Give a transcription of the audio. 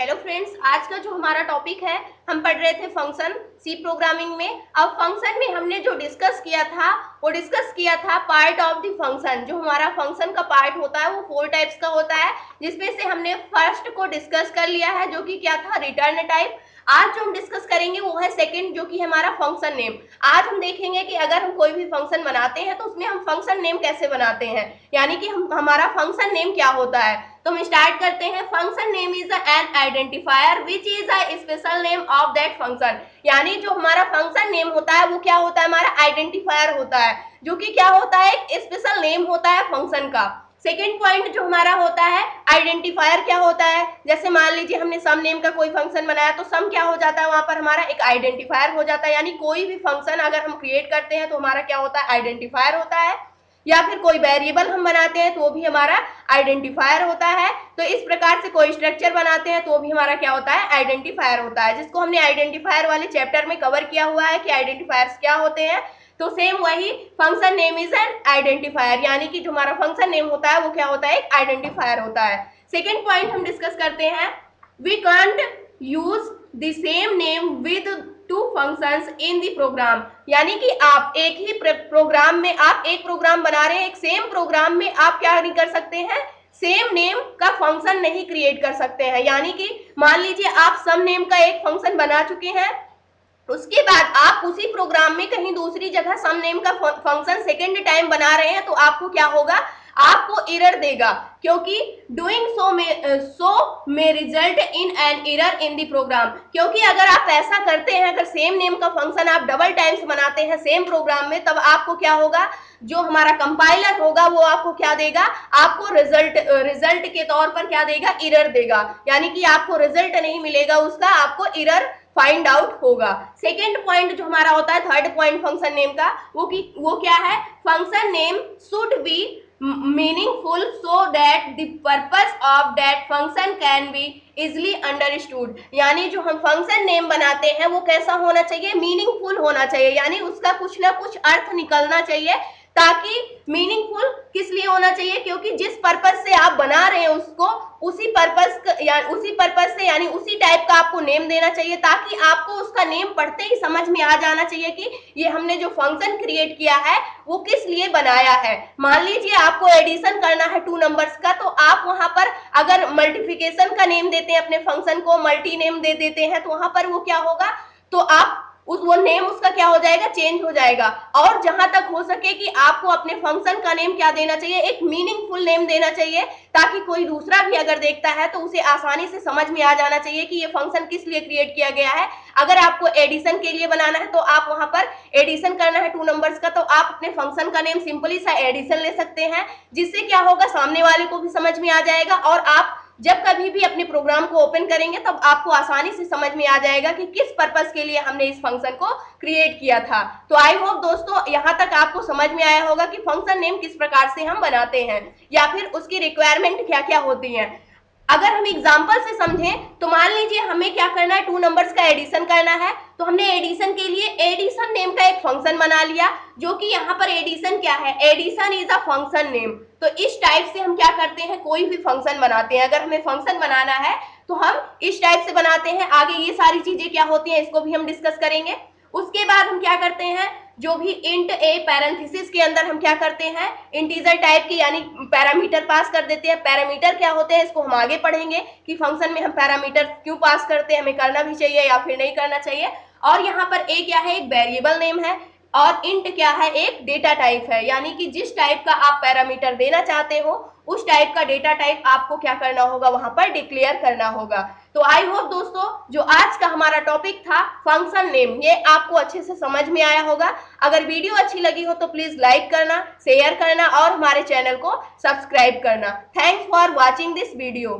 Hello friends, आज का जो हमारा टॉपिक है, हम पढ़ रहे थे फंक्शन सी प्रोग्रामिंग में। अब फंक्शन में हमने जो डिस्कस किया था वो डिस्कस किया था पार्ट ऑफ द फंक्शन। जो हमारा फंक्शन का पार्ट होता है वो 4 टाइप्स का होता है, जिसमें से हमने फर्स्ट को डिस्कस कर लिया है जो कि क्या था, रिटर्न टाइप। आज जो हम डिस्कस करेंगे वो है सेकंड, जो कि हमारा फंक्शन नेम। आज हम देखेंगे कि अगर हम कोई भी फंक्शन बनाते हैं तो उसमें हम फंक्शन नेम कैसे बनाते हैं, यानी कि हमारा फंक्शन नेम क्या होता है। तो हम स्टार्ट करते हैं। Function name is an identifier which is a special name of that function. यानी जो हमारा फंक्शन नेम होता है वो क्या होता है, हमारा आइडेंटिफायर होता है, जो कि क्या होता है, एक स्पेशल नेम होता है फंक्शन का। सेकेंड पॉइंट जो हमारा होता है, आइडेंटिफायर क्या होता है। जैसे मान लीजिए हमने सम नेम का कोई फंक्शन बनाया तो सम क्या हो जाता है, वहां पर हमारा एक आइडेंटिफायर हो जाता है। यानी कोई भी फंक्शन अगर हम क्रिएट करते हैं तो हमारा क्या होता है, आइडेंटिफायर होता है। या फिर कोई वेरिएबल हम बनाते हैं तो वो भी हमारा आइडेंटिफायर होता है। तो इस प्रकार से कोई स्ट्रक्चर बनाते हैं तो भी हमारा क्या होता है, आइडेंटिफायर होता है, जिसको हमने आइडेंटिफायर वाले चैप्टर में कवर किया हुआ है कि आइडेंटिफायर्स क्या होते हैं। तो सेम वही function name is an identifier, यानी कि जो हमारा फंक्शन नेम होता है वो क्या होता है, एक आइडेंटिफायर होता है। सेकेंड पॉइंट हम डिस्कस करते हैं, we can't use the same name with two functions in the program. यानी कि आप एक ही प्रोग्राम में, आप एक प्रोग्राम बना रहे हैं, एक सेम प्रोग्राम में आप क्या नहीं कर सकते हैं, सेम नेम का फंक्शन नहीं क्रिएट कर सकते हैं। यानी कि मान लीजिए आप सम नेम का एक फंक्शन बना चुके हैं, उसके बाद आप उसी प्रोग्राम में कहीं दूसरी जगह सम नेम का फंक्शन सेकेंड टाइम बना रहे हैं तो आपको क्या होगा, आपको एरर देगा, क्योंकि doing so may result in an error in the program. क्योंकि अगर आप ऐसा करते हैं, अगर सेम नेम का फंक्शन आप डबल टाइम्स बनाते हैं सेम प्रोग्राम में, तब आपको क्या होगा, जो हमारा कंपाइलर होगा वो आपको क्या देगा, आपको रिजल्ट के तौर पर क्या देगा, एरर देगा। यानी कि आपको रिजल्ट नहीं मिलेगा उसका, आपको एरर फाइंड आउट होगा। सेकेंड पॉइंट जो हमारा होता है, थर्ड पॉइंट फंक्शन नेम का, वो क्या है, function name should be meaningful so that the purpose of that function can be easily understood. यानी जो हम फंक्शन नेम बनाते हैं वो कैसा होना चाहिए, मीनिंगफुल होना चाहिए, यानी उसका कुछ ना कुछ अर्थ निकलना चाहिए। ताकि मीनिंगफुल किस लिए होना चाहिए, क्योंकि जिस पर्पस से आप बना रहे हैं उसको, उसी पर्पस से यानी उसी टाइप का आपको नेम देना चाहिए, ताकि आपको उसका नेम पढ़ते ही समझ में आ जाना चाहिए कि ये हमने जो फंक्शन क्रिएट किया है वो किस लिए बनाया है। मान लीजिए आपको एडिशन करना है 2 नंबर्स का, तो आप वहां पर अगर मल्टीप्लिकेशन का नेम देते हैं अपने फंक्शन को, मल्टी नेम दे देते हैं, तो वहां पर वो क्या होगा, तो आप वो नेम उसका क्या हो जाएगा, चेंज हो जाएगा। और जहां तक हो सके कि आपको अपने फंक्शन का नेम क्या देना चाहिए, एक मीनिंगफुल नेम देना चाहिए, ताकि कोई दूसरा भी अगर देखता है तो उसे आसानी से समझ में आ जाना चाहिए कि ये फंक्शन किस लिए क्रिएट किया गया है। अगर आपको एडिशन के लिए बनाना है तो आप वहां पर एडिशन करना है 2 नंबर्स का, तो आप अपने फंक्शन का नेम सिंपली सा एडिशन ले सकते हैं, जिससे क्या होगा, सामने वाले को भी समझ में आ जाएगा, और आप जब कभी भी अपने प्रोग्राम को ओपन करेंगे तब आपको आसानी से समझ में आ जाएगा कि किस पर्पस के लिए हमने इस फंक्शन को क्रिएट किया था। तो आई होप दोस्तों यहाँ तक आपको समझ में आया होगा कि फंक्शन नेम किस प्रकार से हम बनाते हैं, या फिर उसकी रिक्वायरमेंट क्या क्या होती है। अगर हम एग्जाम्पल से समझें तो मान लीजिए हमें क्या करना है, 2 नंबर्स का एडिशन करना है, तो हमने एडिशन के लिए एडिशन नेम का एक फंक्शन बना लिया, जो कि यहाँ पर एडिशन क्या है, addition is a function name. तो इस टाइप से हम क्या करते हैं, कोई भी फंक्शन बनाते हैं। अगर हमें फंक्शन बनाना है तो हम इस टाइप से बनाते हैं। आगे ये सारी चीजें क्या होती हैं इसको भी हम डिस्कस करेंगे। उसके बाद हम क्या करते हैं, जो भी इंट ए पैरेंथेसिस के अंदर हम क्या करते हैं, इंटीजर टाइप की यानी पैरामीटर पास कर देते हैं। पैरामीटर क्या होते हैं इसको हम आगे पढ़ेंगे कि फंक्शन में हम पैरामीटर क्यों पास करते हैं, हमें करना भी चाहिए या फिर नहीं करना चाहिए। और यहाँ पर ए क्या है, एक वेरिएबल नेम है, और इंट क्या है, एक डेटा टाइप है, यानी कि जिस टाइप का आप पैरामीटर देना चाहते हो उस टाइप का डेटा टाइप आपको क्या करना होगा, वहां पर डिक्लेयर करना होगा। तो आई होप दोस्तों जो आज का हमारा टॉपिक था फंक्शन नेम, ये आपको अच्छे से समझ में आया होगा। अगर वीडियो अच्छी लगी हो तो प्लीज लाइक करना, शेयर करना और हमारे चैनल को सब्सक्राइब करना। Thanks for watching this video.